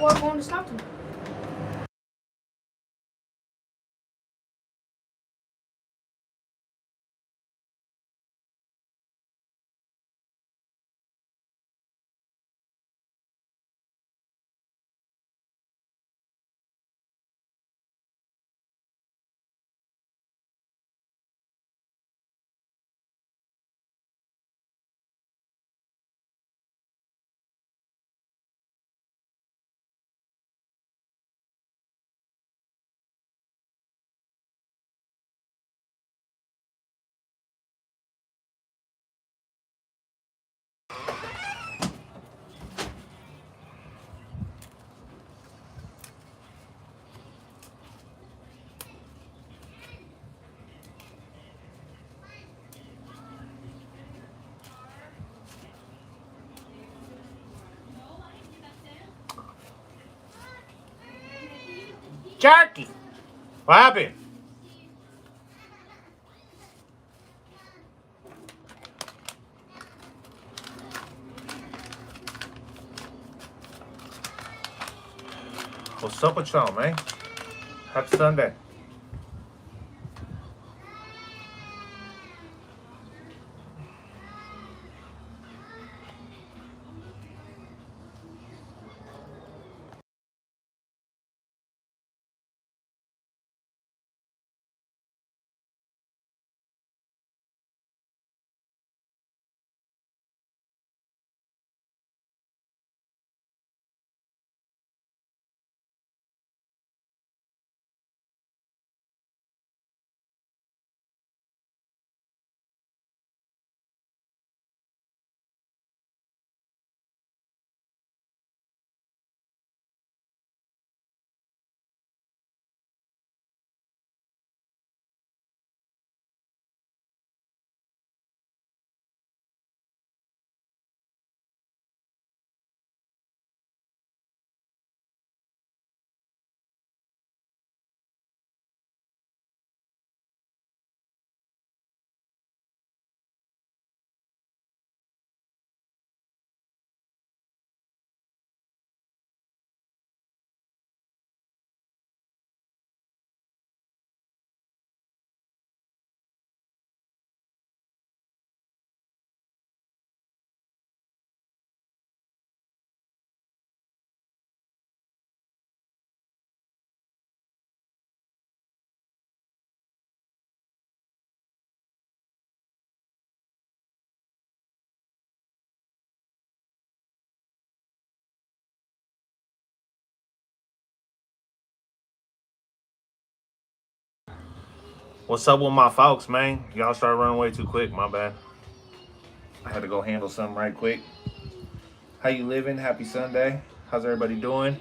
Or going to Stockton. Jackie, what happened? What's up with y'all, man? Happy Sunday. What's up with my folks, man? Y'all started running way too quick. My bad. I had to go handle something right quick. How you living? Happy Sunday. How's everybody doing?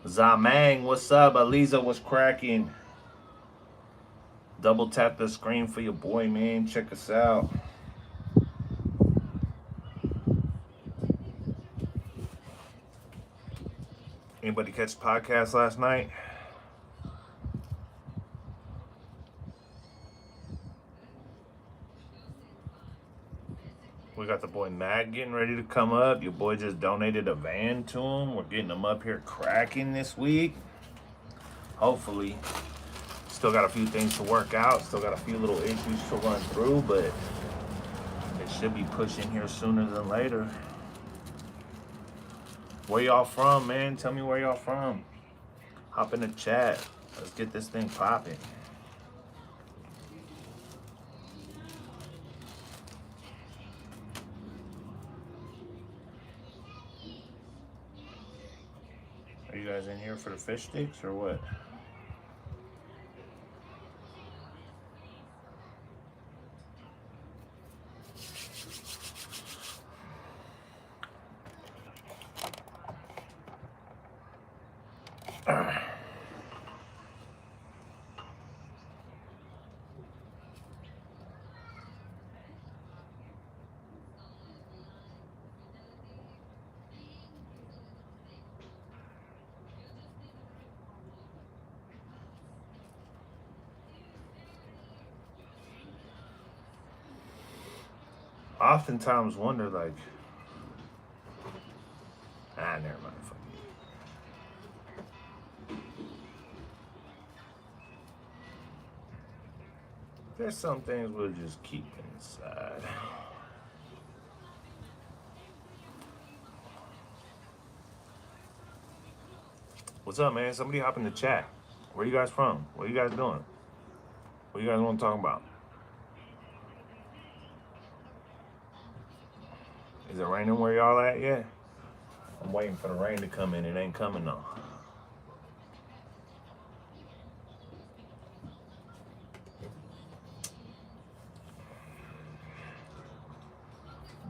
Zamang, what's up? Aliza, what's cracking? Double tap the screen for your boy, man. Check us out. Anybody catch the podcast last night? We got the boy Matt getting ready to come up. Your boy just donated a van to him. We're getting him up here cracking this week. Hopefully. Still got a few things to work out. Still got a few little issues to run through, but it should be pushing here sooner than later. Where y'all from, man? Tell me where y'all from. Hop in the chat. Let's get this thing popping. Are you guys in here for the fish sticks or what? Oftentimes wonder, like, There's some things we'll just keep inside. What's up, man? Somebody hop in the chat. Where you guys from? What you guys doing? What you guys want to talk about? Is it raining where y'all at yet? I'm waiting for the rain to come in. It ain't coming though.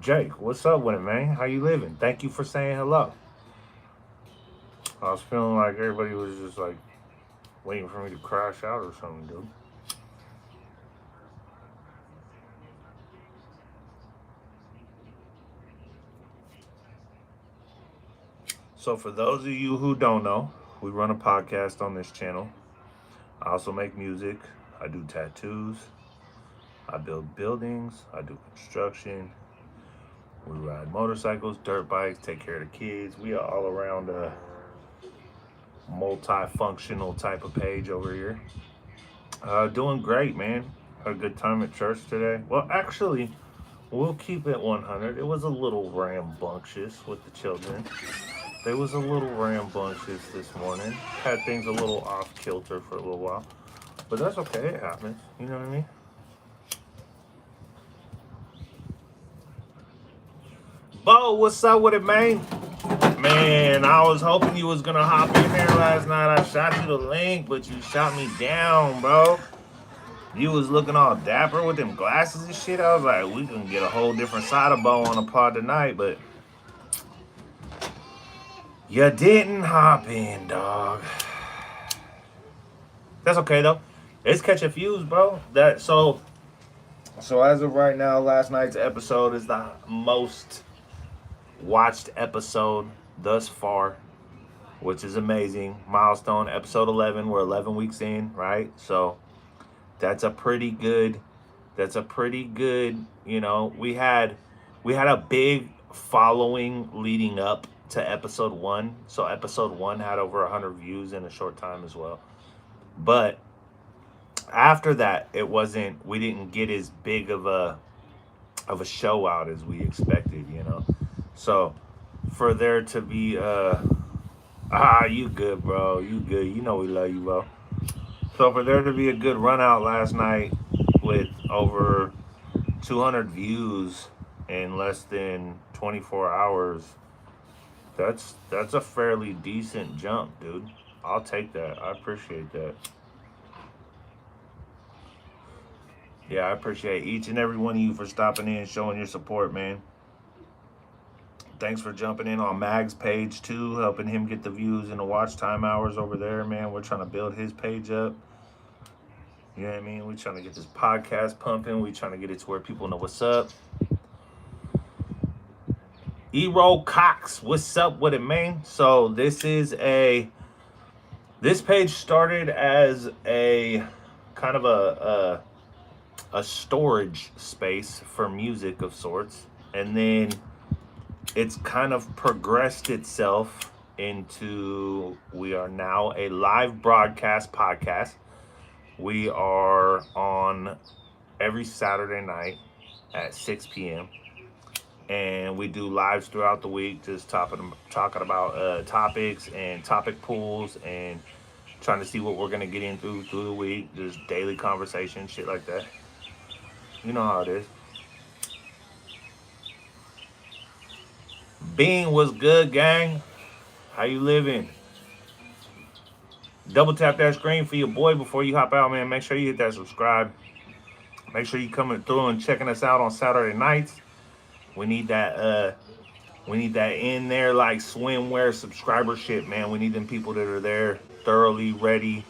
Jake, what's up with it, man? How you living? Thank you for saying hello. I was feeling like everybody was just like waiting for me to crash out or something, dude. So for those of you who don't know, we run a podcast on this channel. I also make music. I do tattoos. I build buildings. I do construction. We ride motorcycles, dirt bikes, take care of the kids. We are all around a multifunctional type of page over here. Doing great, man. Had a good time at church today. Well, actually, we'll keep it 100. It was a little rambunctious with the children. They was a little rambunctious this morning. Had things a little off kilter for a little while. But that's okay, it happens. You know what I mean? Bo, what's up with it, man? Man, I was hoping you was gonna hop in there last night. I shot you the link, but you shot me down, bro. You was looking all dapper with them glasses and shit. I was like, we can get a whole different side of Bo on the pod tonight, but you didn't hop in, dog. That's okay though. It's catching views, bro. So as of right now, last night's episode is the most watched episode thus far, which is amazing. Milestone, episode 11. We're 11 weeks in, right? So that's a pretty good, you know, we had a big following leading up to episode 1. So episode 1 had over 100 views in a short time as well. But after that, we didn't get as big of a show out as we expected, you know. So for there to be you good, bro. You good. You know we love you, bro. So for there to be a good run out last night with over 200 views in less than 24 hours, that's a fairly decent jump, dude. I'll take that. I appreciate that. Yeah, I appreciate each and every one of you for stopping in and showing your support, man. Thanks for jumping in on Mag's page too, helping him get the views and the watch time hours over there, man. We're trying to build his page up. You know what I mean? We're trying to get this podcast pumping. We're trying to get it to where people know what's up. E-Roll Cox, what's up with it, man? So this page started as a kind of a storage space for music of sorts, and then it's kind of progressed itself into, we are now a live broadcast podcast. We are on every Saturday night at 6 p.m. and we do lives throughout the week, just talking about topics and topic pools and trying to see what we're gonna get in through the week, just daily conversation, shit like that. You know how it is. Bean, what's good, gang? How you living? Double tap that screen for your boy before you hop out, man. Make sure you hit that subscribe. Make sure you coming through and checking us out on Saturday nights. We need that in there like swimwear subscriber shit, man. We need them people that are there thoroughly ready,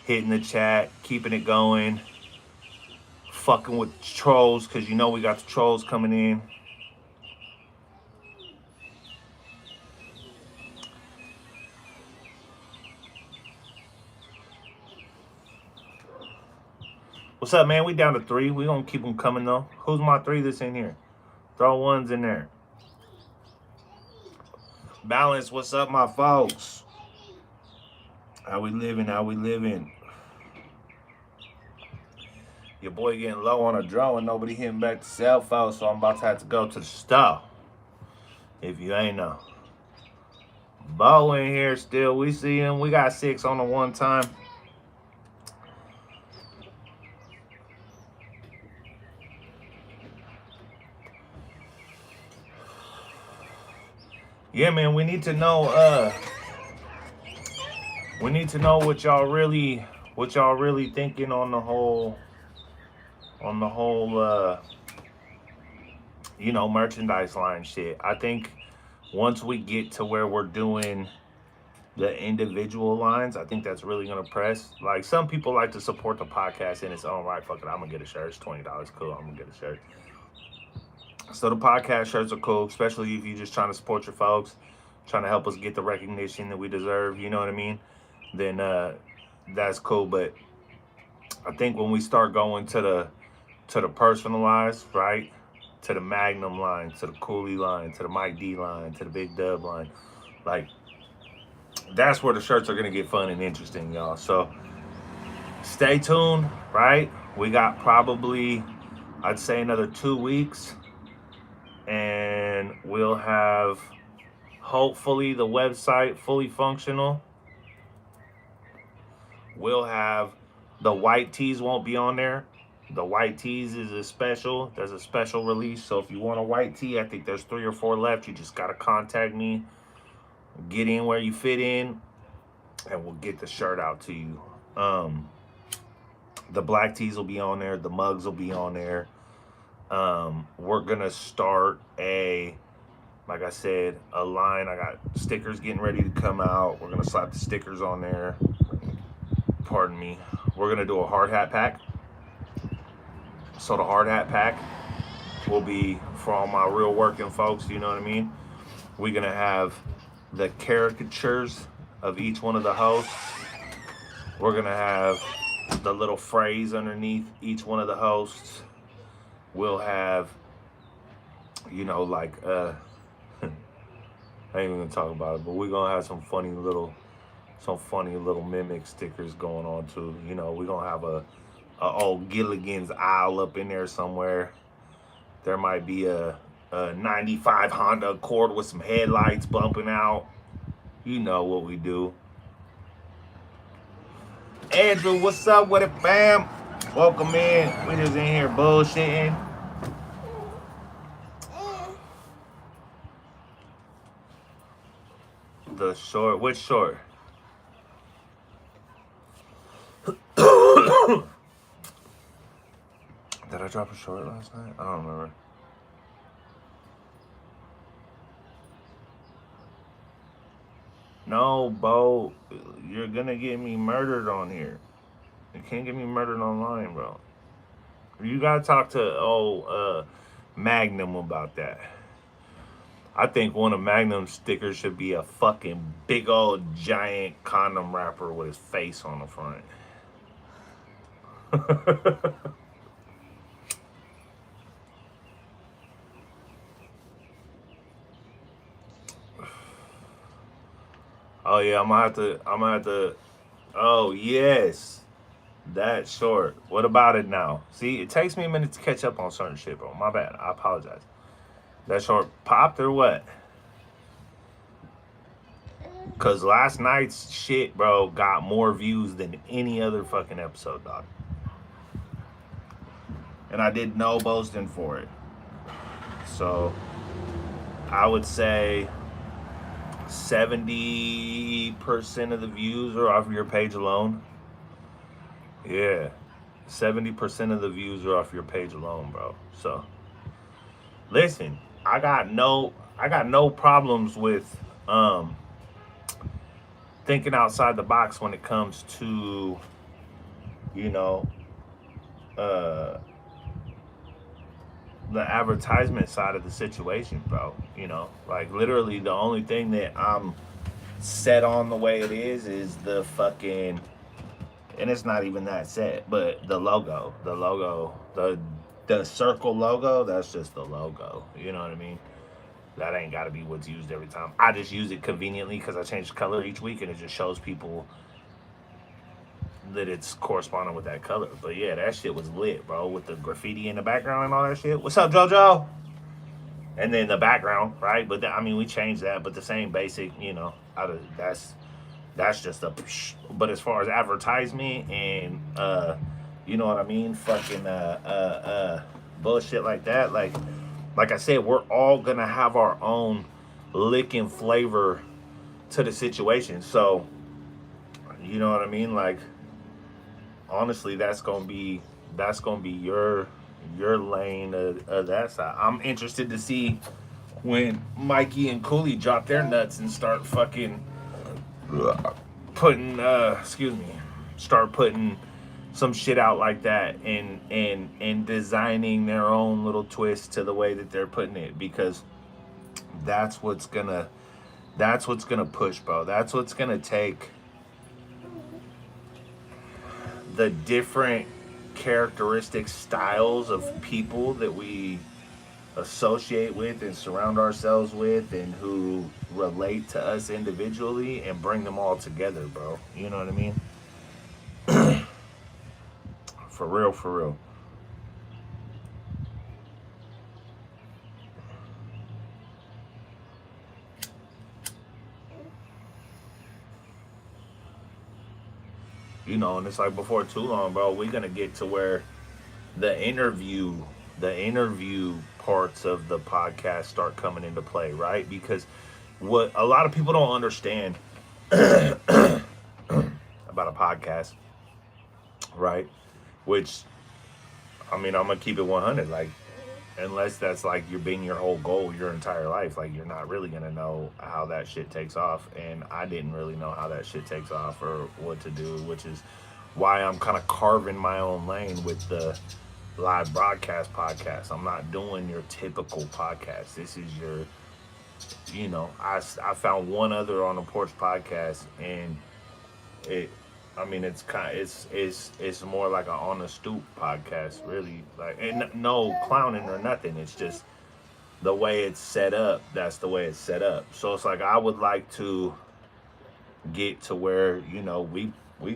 hitting the chat, keeping it going, fucking with trolls, because you know we got the trolls coming in. What's up, man? We down to 3. We gonna keep them coming though. Who's my 3 that's in here? Throw ones in there. Balance, what's up, my folks? How we living? Your boy getting low on a draw and nobody hitting back the cell phone, so I'm about to have to go to the store. If you ain't know. Bo in here still. We see him. We got 6 on the one time. Yeah, man, we need to know what y'all really thinking on the whole merchandise line shit. I think once we get to where we're doing the individual lines, I think that's really gonna press. Like, some people like to support the podcast in its own right. Fuck it, I'm gonna get a shirt. It's $20. Cool, I'm gonna get a shirt. So the podcast shirts are cool, especially if you're just trying to support your folks, trying to help us get the recognition that we deserve, you know what I mean? Then that's cool. But I think when we start going to the personalized, right? To the Magnum line, to the Cooley line, to the Mike D line, to the Big Dub line, like, that's where the shirts are gonna get fun and interesting, y'all. So stay tuned, right? We got probably, I'd say, another 2 weeks, and we'll have hopefully the website fully functional. We'll have the white tees won't be on there. The white tees is a special. There's a special release. So if you want a white tee, I think there's 3 or 4 left. You just gotta contact me. Get in where you fit in, and we'll get the shirt out to you. The black tees will be on there. The mugs will be on there. We're gonna start like I said, a line. I got stickers getting ready to come out. We're gonna slap the stickers on there. Pardon me. We're gonna do a hard hat pack. So the hard hat pack will be for all my real working folks, you know what I mean? We're gonna have the caricatures of each one of the hosts. We're gonna have the little phrase underneath each one of the hosts. We'll have, like, I ain't even gonna talk about it, but we're gonna have some funny little mimic stickers going on too. We're gonna have a old Gilligan's Isle up in there somewhere. There might be a 95 Honda Accord with some headlights bumping out. You know what we do. Andrew, what's up with it, fam? Welcome in. We just in here bullshitting. The short, which short? Did I drop a short last night? I don't remember. No, Bo, you're gonna get me murdered on here. You can't get me murdered online, bro. You gotta talk to Magnum about that. I think one of Magnum's stickers should be a fucking big old giant condom wrapper with his face on the front. Oh yeah, I'm gonna have to. Oh yes, that short. What about it now? See, it takes me a minute to catch up on certain shit, bro. My bad. I apologize. That short popped or what? Cause last night's shit, bro, got more views than any other fucking episode, dog. And I did no boasting for it. So I would say 70% of the views are off your page alone. Yeah. 70% of the views are off your page alone, bro. So listen, I got no problems with thinking outside the box when it comes to the advertisement side of the situation, bro. Like, literally the only thing that I'm set on the way it is the fucking, and it's not even that set, but the logo, the circle logo, that's just the logo. You know what I mean? That ain't got to be what's used every time. I just use it conveniently because I change the color each week, and it just shows people that it's corresponding with that color. But yeah, that shit was lit, bro, with the graffiti in the background and all that shit. What's up, JoJo? And then the background, right? But I mean, we changed that, but the same basic, that's just a. But as far as advertisement and you know what I mean, fucking bullshit like that, like I said, we're all gonna have our own lick and flavor to the situation. So, you know what I mean, like honestly, that's gonna be your lane of that side. I'm interested to see when Mikey and Cooley drop their nuts and start fucking putting start putting some shit out like that and designing their own little twist to the way that they're putting it, because that's what's gonna push, bro. That's what's gonna take the different characteristic styles of people that we associate with and surround ourselves with and who relate to us individually and bring them all together, bro. You know what I mean? For real, for real. You know, and it's like before too long, bro, we're gonna get to where the interview parts of the podcast start coming into play, right? Because what a lot of people don't understand about a podcast, right? Which, I mean, I'm gonna keep it 100. Like, unless that's like you're being your whole goal your entire life, like you're not really gonna know how that shit takes off. And I didn't really know how that shit takes off or what to do, which is why I'm kind of carving my own lane with the live broadcast podcast. I'm not doing your typical podcast. This is your, you know, I found one other on the porch podcast, and it's more like a on the stoop podcast, really. Like, and no clowning or nothing. It's just the way it's set up. That's the way it's set up. So it's like I would like to get to where, you know, we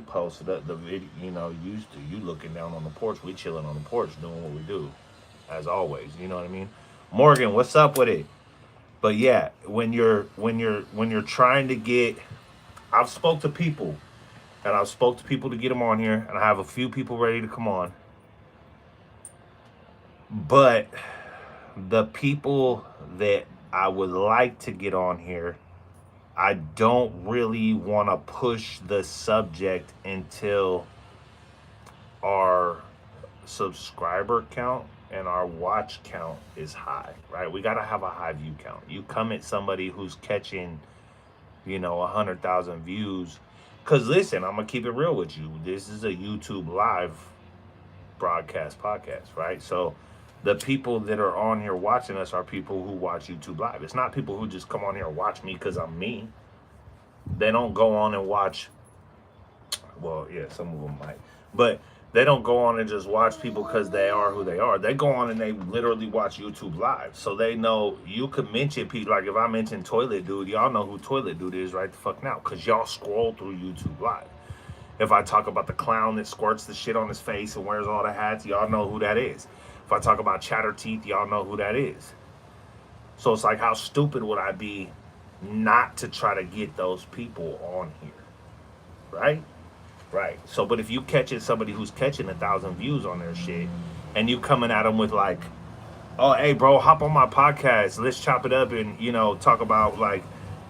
posted up the video, you know, used to you looking down on the porch, we chilling on the porch doing what we do, as always. You know what I mean? Morgan, what's up with it? But yeah, when you're trying to get, I've spoke to people to get them on here, and I have a few people ready to come on. But the people that I would like to get on here, I don't really want to push the subject until our subscriber count and our watch count is high, right? We got to have a high view count. You come at somebody who's catching, you know, 100,000 views. Because listen, I'm going to keep it real with you. This is a YouTube live broadcast podcast, right? So the people that are on here watching us are people who watch YouTube live. It's not people who just come on here and watch me because I'm me. They don't go on and watch, well, yeah, some of them might. But they don't go on and just watch people because they are who they are. They go on and they literally watch YouTube live. So they know you could mention people. Like if I mention Toilet Dude, y'all know who Toilet Dude is right the fuck now, because y'all scroll through YouTube live. If I talk about the clown that squirts the shit on his face and wears all the hats, y'all know who that is. If I talk about Chatter Teeth, y'all know who that is. So it's like, how stupid would I be not to try to get those people on here, right? Right. So, but if you catching somebody who's catching 1,000 views on their shit, and you coming at them with like, oh, hey, bro, hop on my podcast. Let's chop it up and, you know, talk about like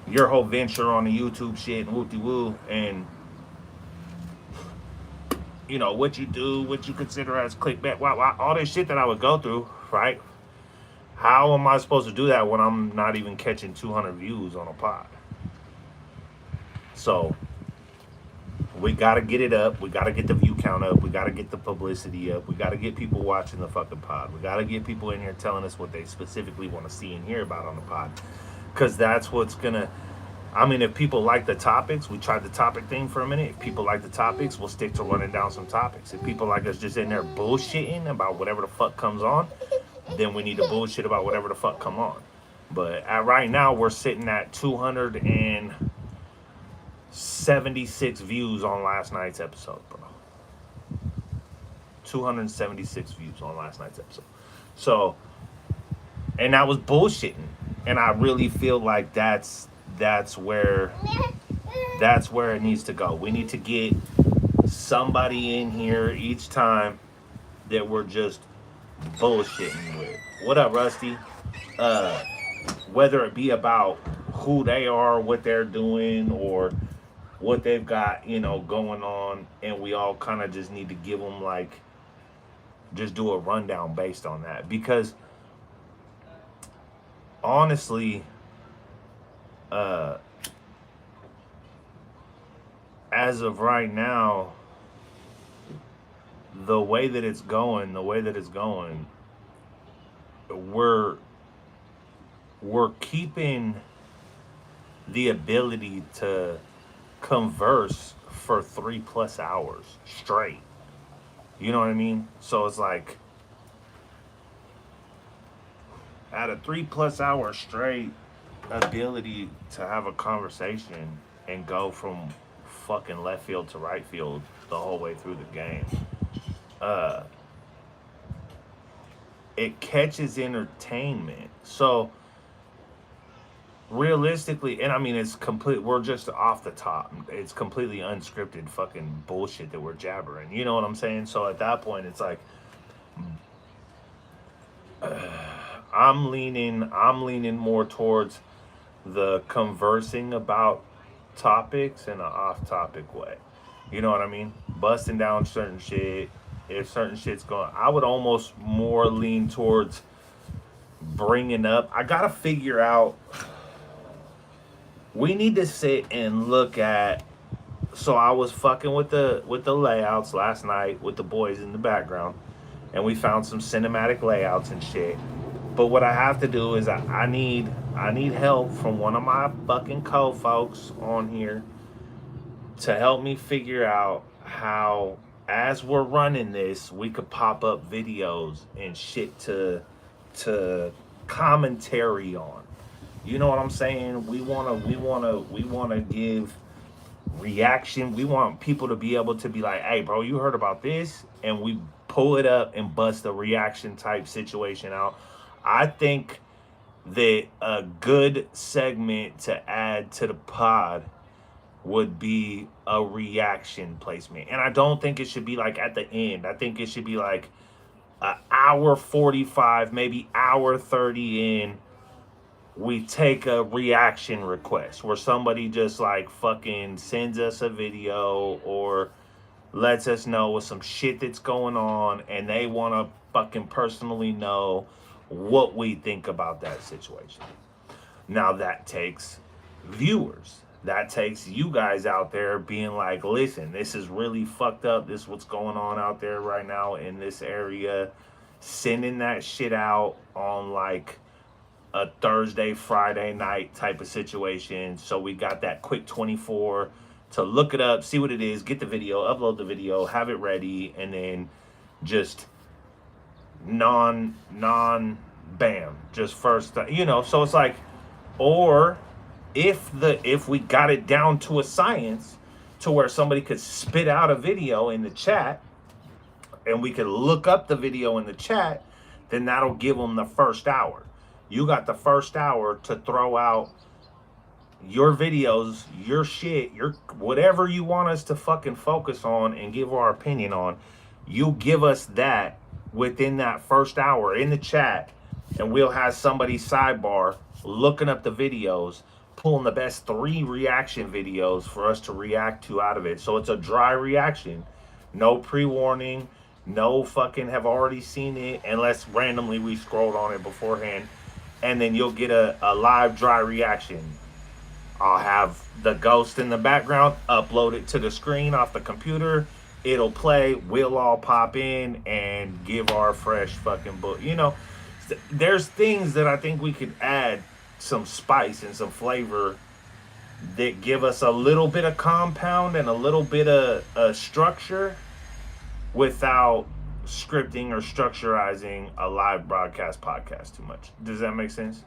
your whole venture on the YouTube shit and woo-de-woo and, you know, what you do, what you consider as clickbait, all this shit that I would go through, right? How am I supposed to do that when I'm not even catching 200 views on a pod? So we got to get it up. We got to get the view count up. We got to get the publicity up. We got to get people watching the fucking pod. We got to get people in here telling us what they specifically want to see and hear about on the pod. Because that's what's going to, I mean, if people like the topics, we tried the topic thing for a minute. If people like the topics, we'll stick to running down some topics. If people like us just in there bullshitting about whatever the fuck comes on, then we need to bullshit about whatever the fuck come on. But right now, we're sitting at 276 views on last night's episode, bro. 276 views on last night's episode. So, and that was bullshitting. And I really feel like that's where it needs to go. We need to get somebody in here each time that we're just bullshitting with. What up, Rusty? Uh, Whether it be about who they are, what they're doing, or what they've got, going on, and we all kind of just need to give them like, just do a rundown based on that. Because honestly, as of right now, the way that it's going, we're keeping the ability to converse for 3+ hours straight. You know what I mean? So it's like, at a 3+ hour straight ability to have a conversation and go from fucking left field to right field the whole way through the game. It catches entertainment. So realistically, and I mean, it's complete, we're just off the top. It's completely unscripted fucking bullshit that we're jabbering. You know what I'm saying? So at that point, it's like, I'm leaning more towards the conversing about topics in an off-topic way. You know what I mean? Busting down certain shit. If certain shit's going, I would almost more lean towards bringing up. I gotta figure out. We need to sit and look at. So I was fucking with the layouts last night with the boys in the background, and we found some cinematic layouts and shit. But what I have to do is I need help from one of my fucking co-folks on here to help me figure out how, as we're running this, we could pop up videos and shit to commentary on. You know what I'm saying? We wanna give reaction. We want people to be able to be like, hey bro, you heard about this? And we pull it up and bust a reaction type situation out. I think that a good segment to add to the pod would be a reaction placement. And I don't think it should be like at the end. I think it should be like an hour 45, maybe hour 30 in. We take a reaction request where somebody just like fucking sends us a video or lets us know with some shit that's going on, and they want to fucking personally know what we think about that situation. Now that takes viewers. That takes you guys out there being like, listen, this is really fucked up. This is what's going on out there right now in this area. Sending that shit out on like a Thursday, Friday night type of situation. So we got that quick 24 to look it up, see what it is, get the video, upload the video, have it ready, and then just bam, just first, so it's like, or if we got it down to a science to where somebody could spit out a video in the chat and we could look up the video in the chat, then that'll give them the first hour. You got the first hour to throw out your videos, your shit, your whatever you want us to fucking focus on and give our opinion on. You give us that within that first hour in the chat, and we'll have somebody sidebar looking up the videos, pulling the best 3 reaction videos for us to react to out of it. So it's a dry reaction, no pre-warning, no fucking have already seen it unless randomly we scrolled on it beforehand, and then you'll get a live dry reaction. I'll have the ghost in the background, upload it to the screen off the computer. It'll play. We'll all pop in and give our fresh fucking book. There's things that I think we could add some spice and some flavor that give us a little bit of compound and a little bit of structure without scripting or structurizing a live broadcast podcast too much. Does that make sense?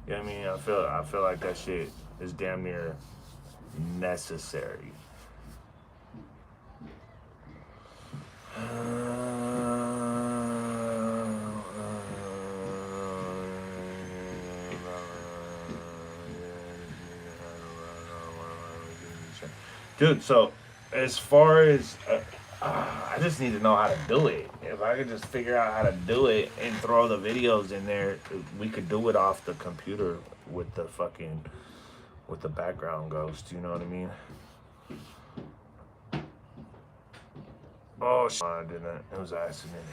You know what I mean? I feel like that shit is damn near necessary. Dude, so as far as I just need to know how to do it. If I could just figure out how to do it and throw the videos in there, we could do it off the computer with the fucking with the background ghost. You know what I mean? Oh, I didn't. It was an accident.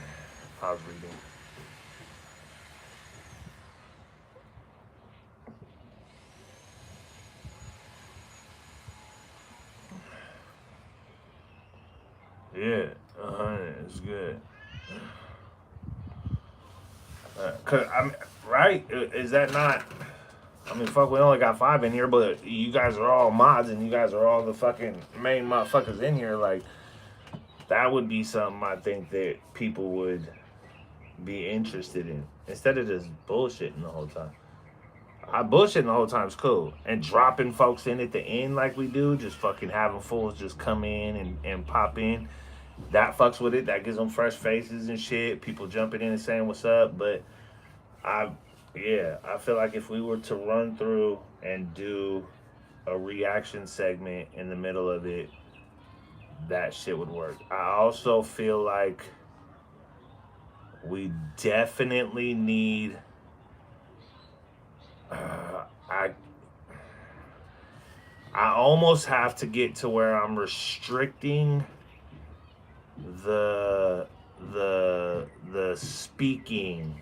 I was reading. Yeah, it's good. Cause I'm right. Is that not? I mean, fuck. We only got 5 in here, but you guys are all mods, and you guys are all the fucking main motherfuckers in here. Like that would be something I think that people would be interested in instead of just bullshitting the whole time. I bullshitting the whole time is cool, and dropping folks in at the end like we do, just fucking having fools just come in and pop in. That fucks with it. That gives them fresh faces and shit. People jumping in and saying what's up, but I, yeah, I feel like if we were to run through and do a reaction segment in the middle of it, that shit would work. I also feel like we definitely need. I I almost have to get to where I'm restricting the the speaking.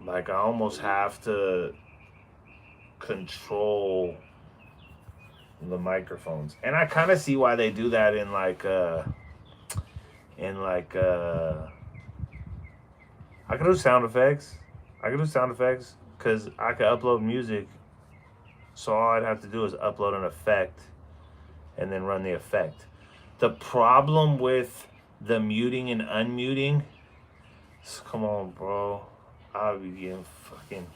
Like I almost have to control the microphones. And I kind of see why they do that in like I can do sound effects. I can do sound effects cuz I can upload music. So all I'd have to do is upload an effect and then run the effect. The problem with the muting and unmuting, come on, bro. I'll be getting fucking.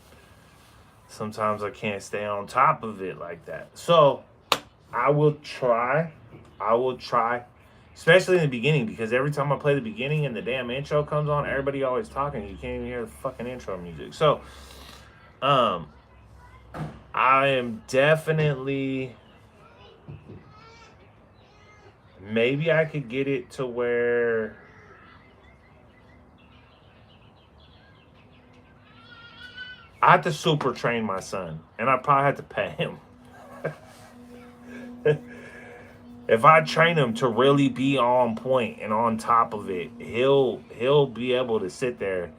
Sometimes I can't stay on top of it like that. So I will try. I will try. Especially in the beginning, because every time I play the beginning and the damn intro comes on, everybody always talking. You can't even hear the fucking intro music. So, um, I am definitely. Maybe I could get it to where I have to super train my son, and I probably have to pay him. If I train him to really be on point and on top of it, he'll be able to sit there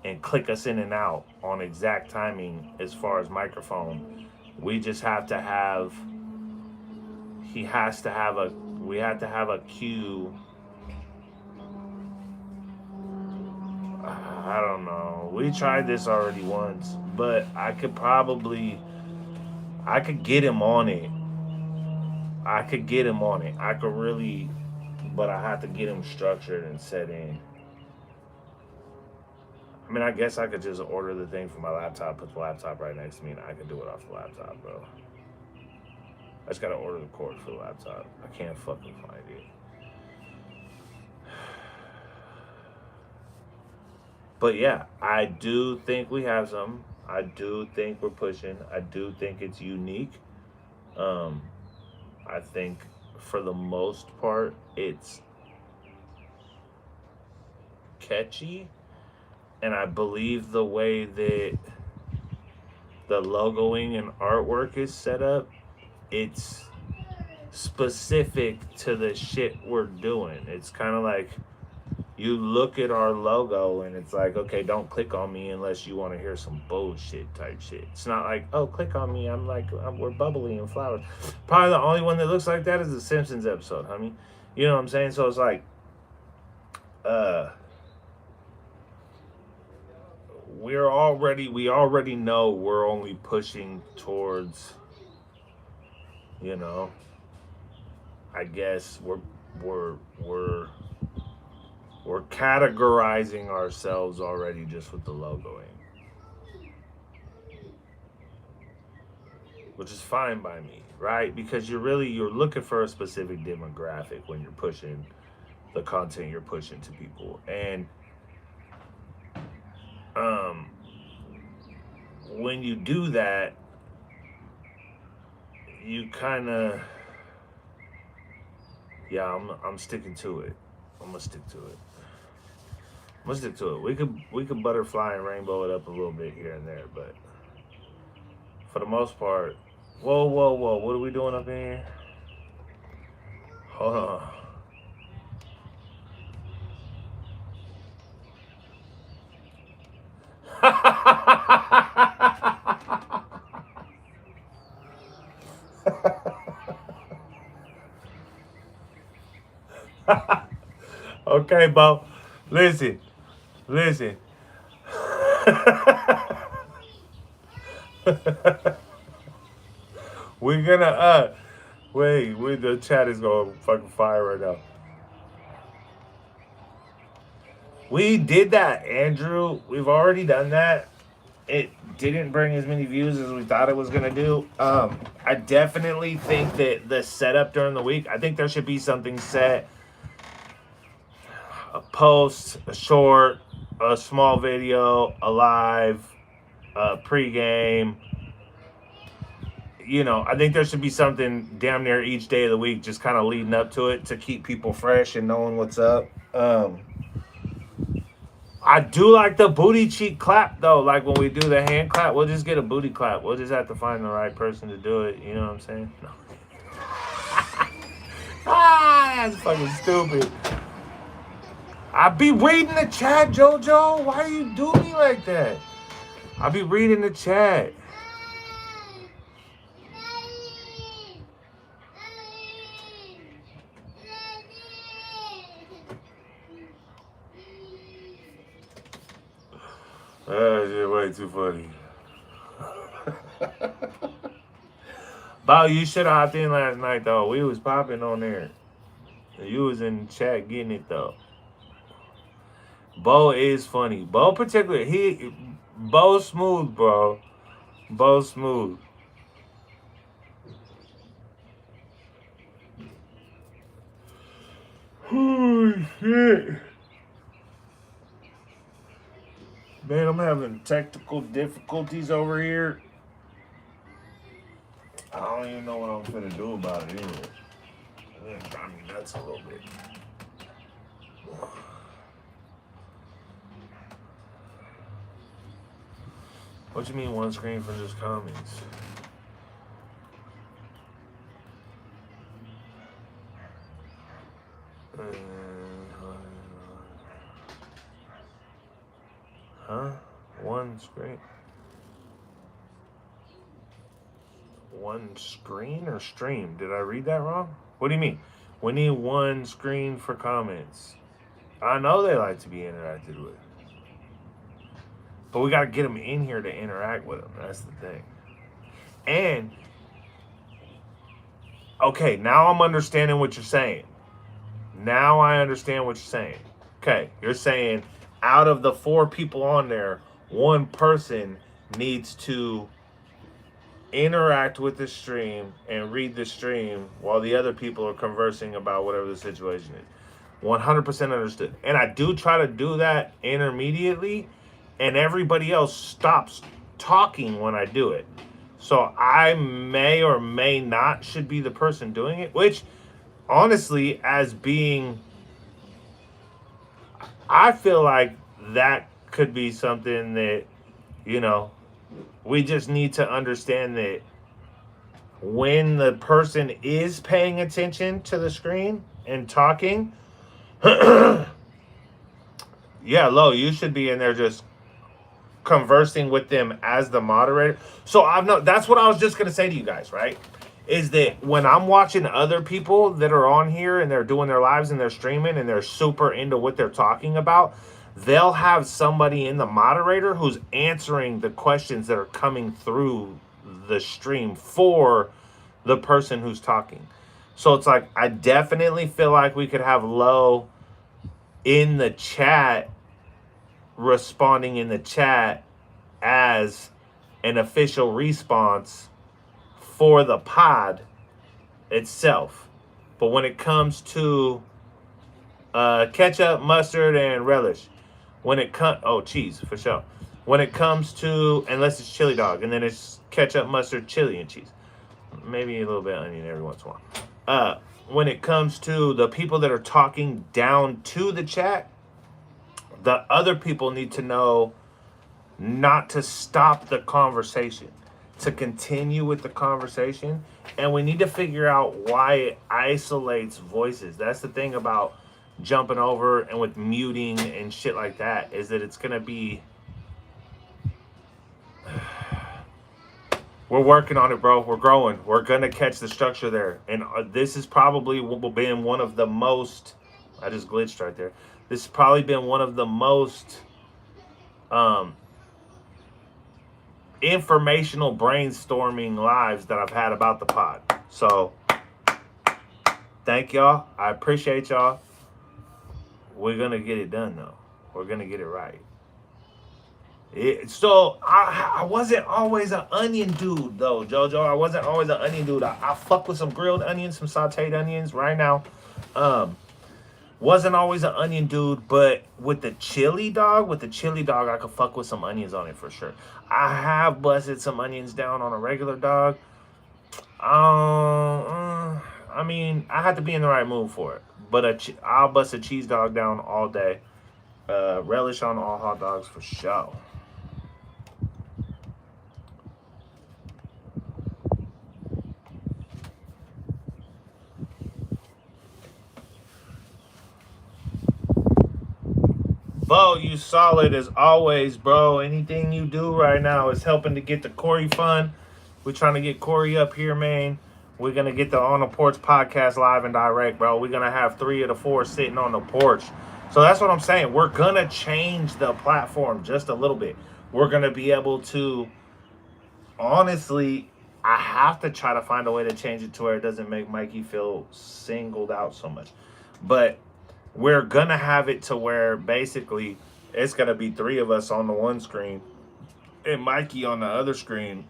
and click us in and out on exact timing as far as microphone. We just have to have. He has to have a. We have to have a cue. I don't know. We tried this already once, but I could probably. I could get him on it. I could get him on it. I could really, but I have to get him structured and set in. I mean, I guess I could just order the thing from my laptop, put the laptop right next to me, and I could do it off the laptop, bro. I just gotta order the cord for the laptop. I can't fucking find it. But yeah, I do think we have some. I do think we're pushing. I do think it's unique. Um, I think for the most part, it's catchy, and I believe the way that the logoing and artwork is set up, it's specific to the shit we're doing. It's kind of like you look at our logo and it's like, okay, don't click on me unless you want to hear some bullshit type shit. It's not like, oh, click on me. We're bubbly and flowers. Probably the only one that looks like that is the Simpsons episode, honey. You know what I'm saying? So it's like, uh, we already know we're only pushing towards, you know, I guess we're we're categorizing ourselves already just with the logoing, which is fine by me, right? Because you're looking for a specific demographic when you're pushing the content you're pushing to people, and um, when you do that, you kind of Yeah, I'm sticking to it. I'm gonna stick to it. I'm gonna stick to it. We could butterfly and rainbow it up a little bit here and there, but for the most part, whoa, whoa, whoa, what are we doing up in here? Hold on. Okay, Bo. Listen, listen. We're gonna wait. The chat is going fucking fire right now. We did that, Andrew. We've already done that. It didn't bring as many views as we thought it was gonna do. I definitely think that the setup during the week, I think there should be something set. A post, a short, a small video, a live, a pregame. You know, I think there should be something damn near each day of the week, just kind of leading up to it to keep people fresh and knowing what's up. I do like the booty cheek clap though. Like when we do the hand clap, we'll just get a booty clap. We'll just have to find the right person to do it. You know what I'm saying? No. That's fucking stupid. I be reading the chat, JoJo. Why do you do me like that? I be reading the chat. Shit, way too funny. Bo, you should have hopped in last night though. We was popping on there. You was in the chat getting it though. Bo is funny. Bo particularly, Bo smooth, bro. Bo smooth. Holy shit. Man, I'm having technical difficulties over here. I don't even know what I'm finna do about it anyway. It's gonna drive me nuts a little bit. What you mean one screen for just comments? Huh? One screen? One screen or stream? Did I read that wrong? What do you mean? We need one screen for comments. I know they like to be interacted with. But we got to get them in here to interact with them. That's the thing. And, okay, now I'm understanding what you're saying. Now I understand what you're saying. Okay, you're saying out of the 4 people on there, one person needs to interact with the stream and read the stream while the other people are conversing about whatever the situation is. 100% understood. And I do try to do that intermediately, and everybody else stops talking when I do it. So I may or may not should be the person doing it, which honestly, as being, I feel like that could be something that, you know, we just need to understand that when the person is paying attention to the screen and talking, yeah, Lo, you should be in there just conversing with them as the moderator. So that's what I was just gonna say to you guys, right? Is that when I'm watching other people that are on here and they're doing their lives and they're streaming and they're super into what they're talking about, they'll have somebody in the moderator who's answering the questions that are coming through the stream for the person who's talking. So it's like, I definitely feel like we could have Lo in the chat, responding in the chat as an official response for the pod itself. But when it comes to ketchup, mustard, and relish, cheese for sure. When it comes to, unless it's chili dog, and then it's ketchup, mustard, chili, and cheese. Maybe a little bit of onion every once in a while. when it comes to the people that are talking down to the chat, the other people need to know not to stop the conversation, to continue with the conversation. And we need to figure out why it isolates voices. That's the thing about jumping over and with muting and shit like that, is that it's going to be... We're working on it, bro. We're growing. We're going to catch the structure there. And this has probably been one of the most... I just glitched right there. This has probably been one of the most informational brainstorming lives that I've had about the pod. So, thank y'all. I appreciate y'all. We're going to get it done, though. We're going to get it right. So I wasn't always an onion dude, though, JoJo. I wasn't always an onion dude. I fuck with some grilled onions, some sauteed onions right now. Wasn't always an onion dude, but with the chili dog, I could fuck with some onions on it for sure. I have busted some onions down on a regular dog. I mean, I have to be in the right mood for it. But I'll bust a cheese dog down all day. Relish on all hot dogs for sure. Bo, you solid as always, bro. Anything you do right now is helping to get the Corey fund. We're trying to get Corey up here, man. We're going to get the On the Porch podcast live and direct, bro. We're going to have 3 of the 4 sitting on the porch. So that's what I'm saying. We're going to change the platform just a little bit. We're going to be able to, honestly, I have to try to find a way to change it to where it doesn't make Mikey feel singled out so much. But we're going to have it to where basically it's going to be 3 of us on the one screen and Mikey on the other screen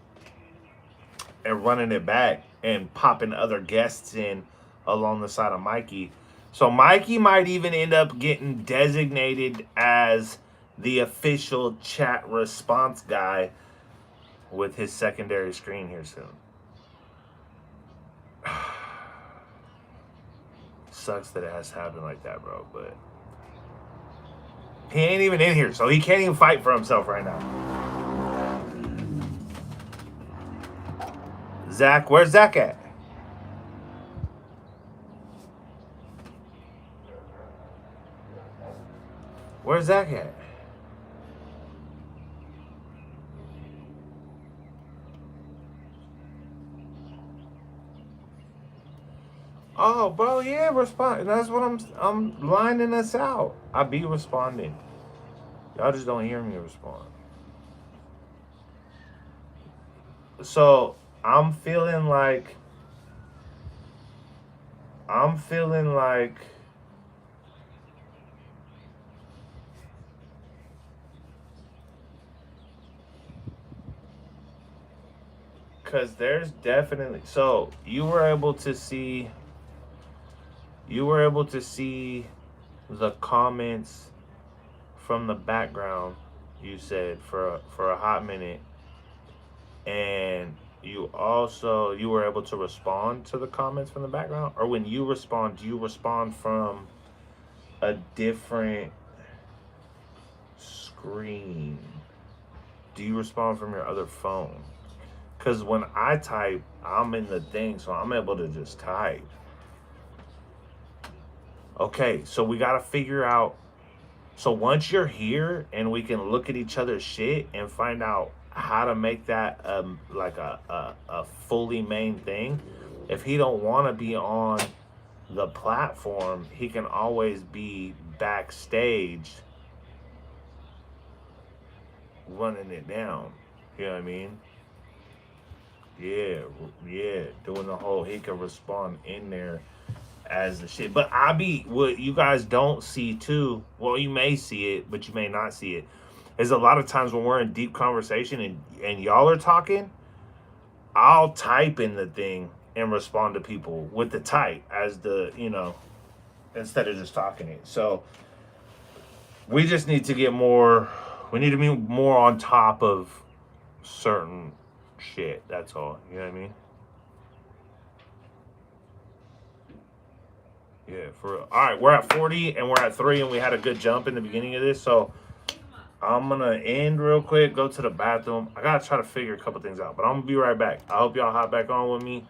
and running it back and popping other guests in along the side of Mikey. So Mikey might even end up getting designated as the official chat response guy with his secondary screen here soon. Sucks that it has to happen like that, bro, but he ain't even in here, so he can't even fight for himself right now. Zach, where's Zach at? Where's Zach at? Oh, bro, yeah, respond. That's what I'm lining us out. I be responding. Y'all just don't hear me respond. So I'm feeling like because there's definitely, so you were able to see the comments from the background, you said, for a hot minute, and you were able to respond to the comments from the background? Or when you respond, do you respond from a different screen? Do you respond from your other phone? Because when I type, I'm in the thing, so I'm able to just type. Okay, so we got to figure out. So once you're here and we can look at each other's shit and find out how to make that like a fully main thing. If he don't want to be on the platform, he can always be backstage running it down. You know what I mean? Yeah, doing the whole, he can respond in there as the shit. But what you guys don't see too, well, you may see it, but you may not see it, is a lot of times when we're in deep conversation and y'all are talking, I'll type in the thing and respond to people with the type as the, instead of just talking it. So we just need to get more, we need to be more on top of certain shit. That's all. You know what I mean? Yeah, for real. All right, we're at 40 and we're at 3, and we had a good jump in the beginning of this. So I'm gonna end real quick, go to the bathroom. I gotta try to figure a couple things out, but I'm gonna be right back. I hope y'all hop back on with me.